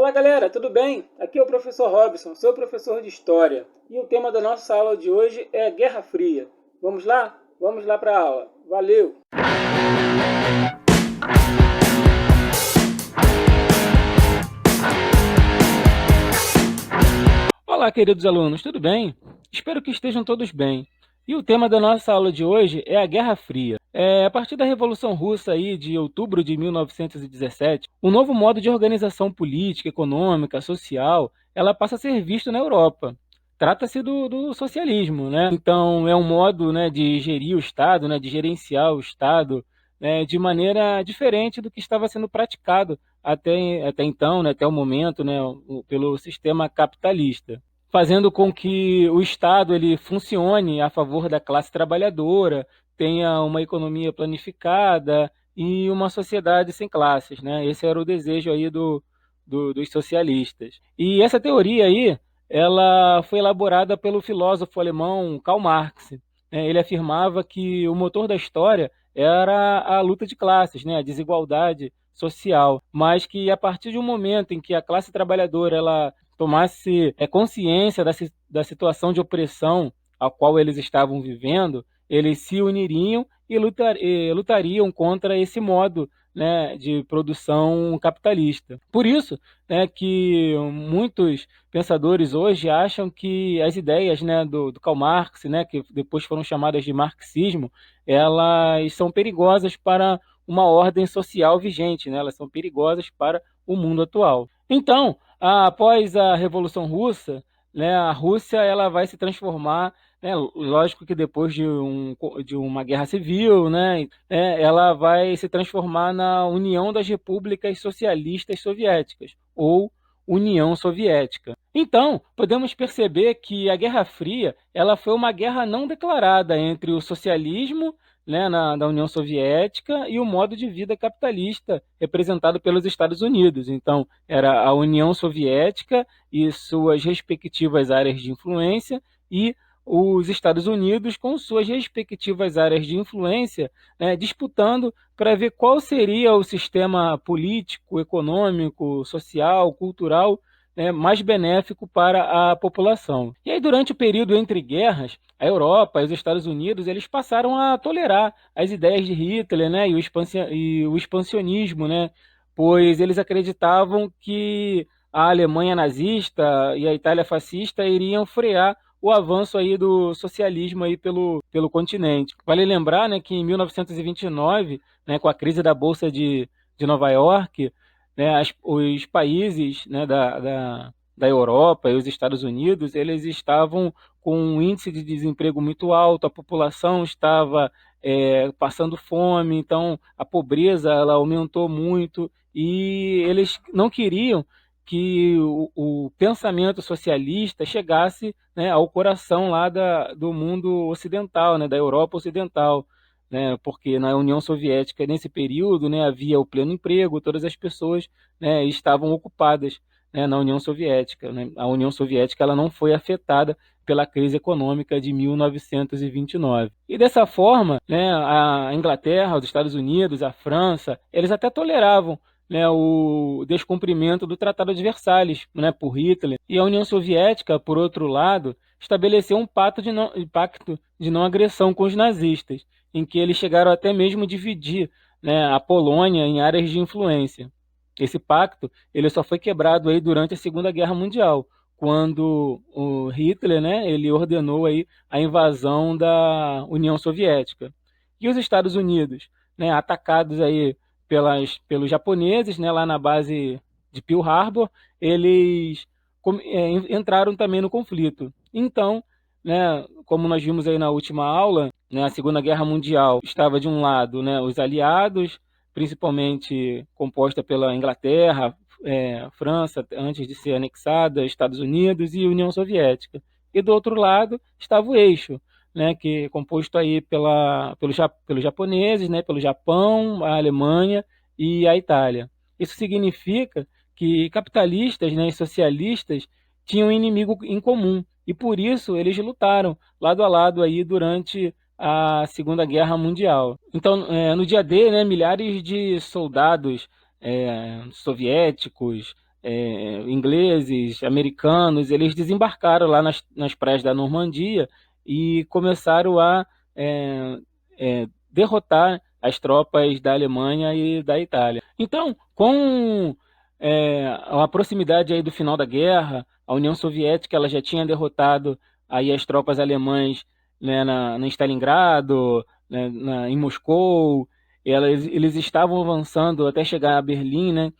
Olá galera, tudo bem? Aqui é o professor Robson, seu professor de História. E o tema da nossa aula de hoje é Guerra Fria. Vamos lá? Vamos lá para a aula. Valeu! Olá queridos alunos, tudo bem? Espero que estejam todos bem. E o tema da nossa aula de hoje é a Guerra Fria. A partir da Revolução Russa aí de outubro de 1917, um novo modo de organização política, econômica, social, ela passa a ser visto na Europa. Trata-se do socialismo, né? Então é um modo, né, de gerir o Estado, né, de gerenciar o Estado, né, de maneira diferente do que estava sendo praticado até então, né, até o momento, né, pelo sistema capitalista, fazendo com que o Estado ele funcione a favor da classe trabalhadora, tenha uma economia planificada e uma sociedade sem classes, né? Esse era o desejo aí dos socialistas. E essa teoria aí, ela foi elaborada pelo filósofo alemão Karl Marx, né? Ele afirmava que o motor da história era a luta de classes, né? A desigualdade social, mas que a partir de um momento em que a classe trabalhadora ela tomasse consciência da situação de opressão a qual eles estavam vivendo, eles se uniriam e lutariam contra esse modo, né, de produção capitalista. Por isso, né, que muitos pensadores hoje acham que as ideias, né, do Karl Marx, né, que depois foram chamadas de marxismo, elas são perigosas para uma ordem social vigente, né? Elas são perigosas para o mundo atual. Então, após a Revolução Russa, né, a Rússia ela vai se transformar, né, lógico que depois de uma guerra civil, né, ela vai se transformar na União das Repúblicas Socialistas Soviéticas, ou União Soviética. Então, podemos perceber que a Guerra Fria ela foi uma guerra não declarada entre o socialismo, né, da União Soviética e o modo de vida capitalista representado pelos Estados Unidos. Então, era a União Soviética e suas respectivas áreas de influência e os Estados Unidos com suas respectivas áreas de influência, né, disputando para ver qual seria o sistema político, econômico, social, cultural, né, mais benéfico para a população. E aí, durante o período entre guerras, a Europa e os Estados Unidos eles passaram a tolerar as ideias de Hitler, né, e o expansionismo, né, pois eles acreditavam que a Alemanha nazista e a Itália fascista iriam frear o avanço aí do socialismo aí pelo continente. Vale lembrar, né, que em 1929, né, com a crise da Bolsa de Nova York, né, os países, né, da Europa e os Estados Unidos, eles estavam com um índice de desemprego muito alto, a população estava passando fome, então a pobreza ela aumentou muito e eles não queriam que o pensamento socialista chegasse, né, ao coração lá do mundo ocidental, né, da Europa ocidental, né, porque na União Soviética, nesse período, né, havia o pleno emprego, todas as pessoas, né, estavam ocupadas, né, na União Soviética, né. A União Soviética ela não foi afetada pela crise econômica de 1929. E dessa forma, né, a Inglaterra, os Estados Unidos, a França, eles até toleravam, né, o descumprimento do Tratado de Versalhes, né, por Hitler. E a União Soviética, por outro lado, estabeleceu um pacto de não agressão com os nazistas, em que eles chegaram até mesmo a dividir, né, a Polônia em áreas de influência. Esse pacto ele só foi quebrado aí durante a Segunda Guerra Mundial, quando o Hitler, né, ele ordenou aí a invasão da União Soviética. E os Estados Unidos, né, atacados aí pelos japoneses, né, lá na base de Pearl Harbor, eles entraram também no conflito. Então, né, como nós vimos aí na última aula, né, a Segunda Guerra Mundial estava de um lado, né, os aliados, principalmente composta pela Inglaterra, França, antes de ser anexada, Estados Unidos e União Soviética. E do outro lado estava o eixo, né, que é composto aí pelos japoneses, né, pelo Japão, a Alemanha e a Itália. Isso significa que capitalistas, né, e socialistas tinham um inimigo em comum e por isso eles lutaram lado a lado aí durante a Segunda Guerra Mundial. Então, no dia D, né, milhares de soldados soviéticos, ingleses, americanos, eles desembarcaram lá nas praias da Normandia e começaram a derrotar as tropas da Alemanha e da Itália. Então, com a proximidade aí do final da guerra, a União Soviética ela já tinha derrotado aí as tropas alemãs, né, em Stalingrado, né, em Moscou, eles estavam avançando até chegar a Berlim, né?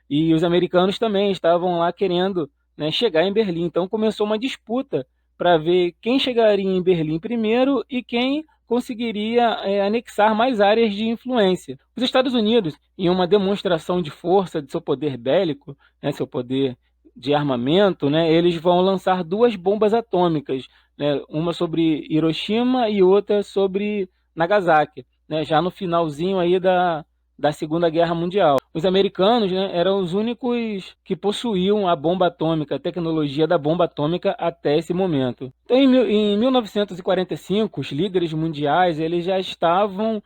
E os americanos também estavam lá querendo, né, chegar em Berlim. Então começou uma disputa para ver quem chegaria em Berlim primeiro e quem conseguiria anexar mais áreas de influência. Os Estados Unidos, em uma demonstração de força de seu poder bélico, né, seu poder de armamento, né, eles vão lançar duas bombas atômicas, né, uma sobre Hiroshima e outra sobre Nagasaki, né, já no finalzinho aí da Segunda Guerra Mundial. Os americanos, né, eram os únicos que possuíam a bomba atômica, a tecnologia da bomba atômica até esse momento. Então, em 1945, os líderes mundiais eles já estavam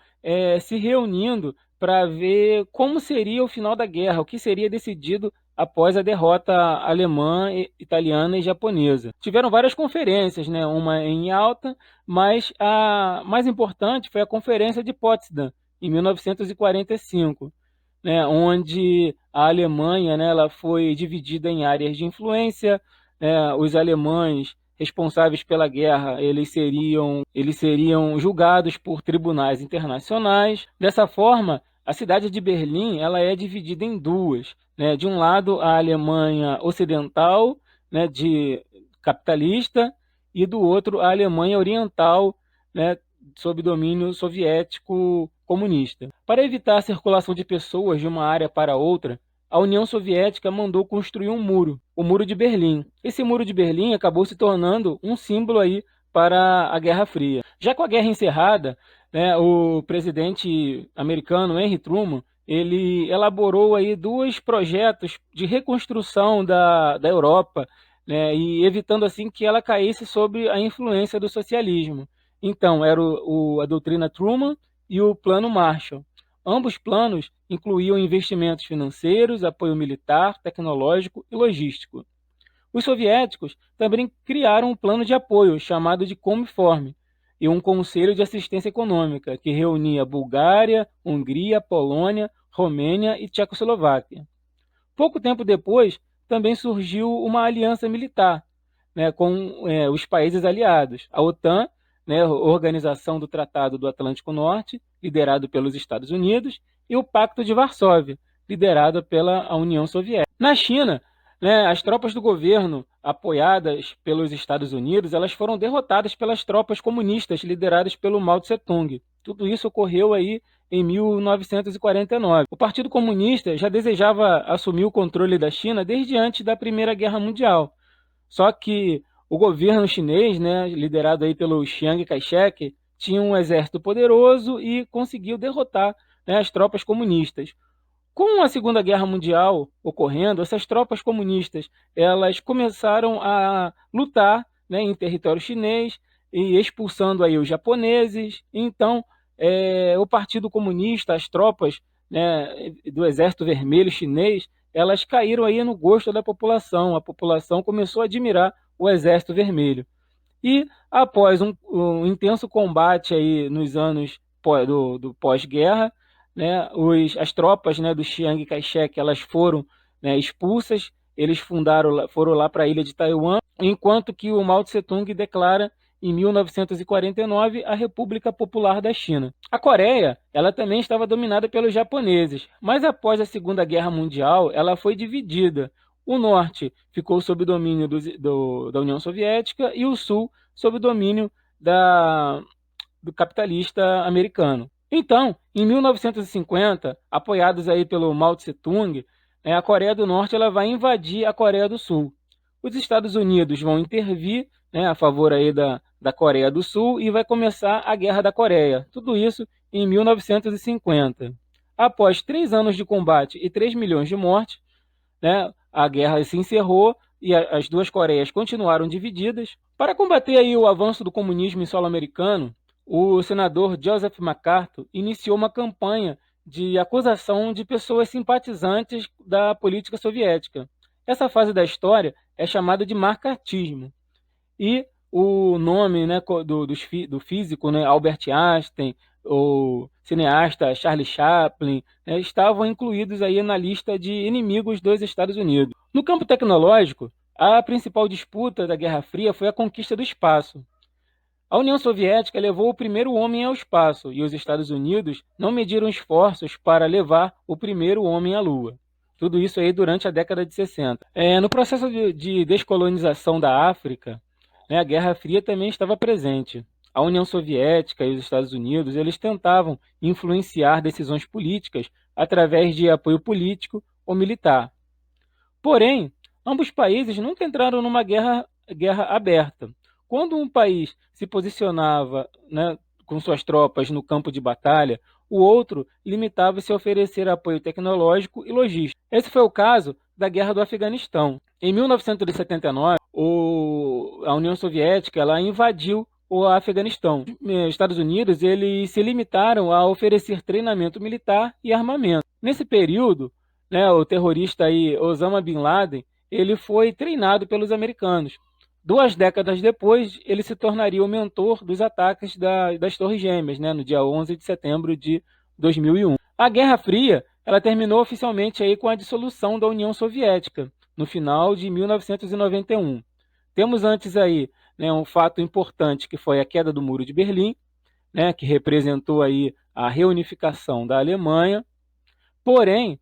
se reunindo para ver como seria o final da guerra, o que seria decidido após a derrota alemã, italiana e japonesa. Tiveram várias conferências, né, uma em Yalta, mas a mais importante foi a Conferência de Potsdam, em 1945, né, onde a Alemanha, né, ela foi dividida em áreas de influência. Os alemães responsáveis pela guerra eles seriam julgados por tribunais internacionais. Dessa forma, a cidade de Berlim ela é dividida em duas, né? De um lado, a Alemanha ocidental, né, de capitalista, e do outro, a Alemanha oriental, né, sob domínio soviético comunista. Para evitar a circulação de pessoas de uma área para outra, a União Soviética mandou construir um muro, o Muro de Berlim. Esse Muro de Berlim acabou se tornando um símbolo aí para a Guerra Fria. Já com a guerra encerrada, né, o presidente americano Henry Truman ele elaborou aí dois projetos de reconstrução da Europa, né, e evitando assim que ela caísse sob a influência do socialismo. Então, era a doutrina Truman e o Plano Marshall. Ambos planos incluíam investimentos financeiros, apoio militar, tecnológico e logístico. Os soviéticos também criaram um plano de apoio chamado de Comiform e um conselho de assistência econômica que reunia Bulgária, Hungria, Polônia, Romênia e Tchecoslováquia. Pouco tempo depois, também surgiu uma aliança militar, né, com os países aliados. A OTAN, né, a Organização do Tratado do Atlântico Norte, liderado pelos Estados Unidos, e o Pacto de Varsóvia, liderado pela União Soviética. Na China, né, as tropas do governo, apoiadas pelos Estados Unidos, elas foram derrotadas pelas tropas comunistas lideradas pelo Mao Tse-tung. Tudo isso ocorreu aí em 1949. O Partido Comunista já desejava assumir o controle da China desde antes da Primeira Guerra Mundial. Só que o governo chinês, né, liderado aí pelo Chiang Kai-shek, tinha um exército poderoso e conseguiu derrotar, né, as tropas comunistas. Com a Segunda Guerra Mundial ocorrendo, essas tropas comunistas elas começaram a lutar, né, em território chinês e expulsando aí os japoneses. Então, o Partido Comunista, as tropas, né, do Exército Vermelho Chinês, elas caíram aí no gosto da população. A população começou a admirar o Exército Vermelho. E após um intenso combate aí nos anos do pós-guerra, né, as tropas, né, do Chiang Kai-shek elas foram, né, expulsas, eles foram lá para a ilha de Taiwan, enquanto que o Mao Tse-tung declara em 1949 a República Popular da China. A Coreia, ela também estava dominada pelos japoneses, mas após a Segunda Guerra Mundial, ela foi dividida. O norte ficou sob o domínio da União Soviética e o sul sob o domínio do capitalista americano. Então, em 1950, apoiados aí pelo Mao Tse-tung, a Coreia do Norte ela vai invadir a Coreia do Sul. Os Estados Unidos vão intervir, né, a favor aí da Coreia do Sul e vai começar a Guerra da Coreia. Tudo isso em 1950. Após 3 anos de combate e 3 milhões de mortes, né, a guerra se encerrou e as duas Coreias continuaram divididas. Para combater aí o avanço do comunismo em solo americano, o senador Joseph MacArthur iniciou uma campanha de acusação de pessoas simpatizantes da política soviética. Essa fase da história é chamada de macartismo. E o nome, né, do físico, né, Albert Einstein, o cineasta Charlie Chaplin, né, estavam incluídos aí na lista de inimigos dos Estados Unidos. No campo tecnológico, a principal disputa da Guerra Fria foi a conquista do espaço. A União Soviética levou o primeiro homem ao espaço e os Estados Unidos não mediram esforços para levar o primeiro homem à Lua. Tudo isso aí durante a década de 60. No processo de descolonização da África, né, a Guerra Fria também estava presente. A União Soviética e os Estados Unidos eles tentavam influenciar decisões políticas através de apoio político ou militar. Porém, ambos países nunca entraram numa guerra aberta. Quando um país se posicionava, né, com suas tropas no campo de batalha, o outro limitava-se a oferecer apoio tecnológico e logístico. Esse foi o caso da Guerra do Afeganistão. Em 1979, a União Soviética ela invadiu o Afeganistão. Os Estados Unidos eles se limitaram a oferecer treinamento militar e armamento. Nesse período, né, o terrorista aí, Osama Bin Laden, ele foi treinado pelos americanos. 2 décadas depois, ele se tornaria o mentor dos ataques das Torres Gêmeas, né, no dia 11 de setembro de 2001. A Guerra Fria ela terminou oficialmente aí com a dissolução da União Soviética, no final de 1991. Temos antes aí, né, um fato importante que foi a queda do Muro de Berlim, né, que representou aí a reunificação da Alemanha. Porém,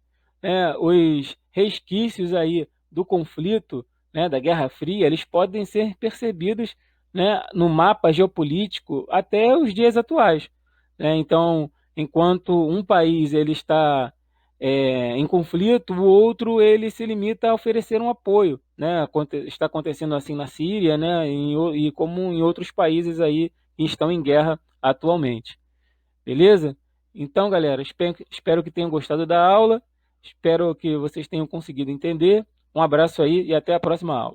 os resquícios aí do conflito, né, da Guerra Fria, eles podem ser percebidos, né, no mapa geopolítico até os dias atuais, né? Então, enquanto um país ele está em conflito, o outro ele se limita a oferecer um apoio, né? Está acontecendo assim na Síria, né, e como em outros países aí que estão em guerra atualmente. Beleza? Então, galera, espero que tenham gostado da aula. Espero que vocês tenham conseguido entender. Um abraço aí e até a próxima aula.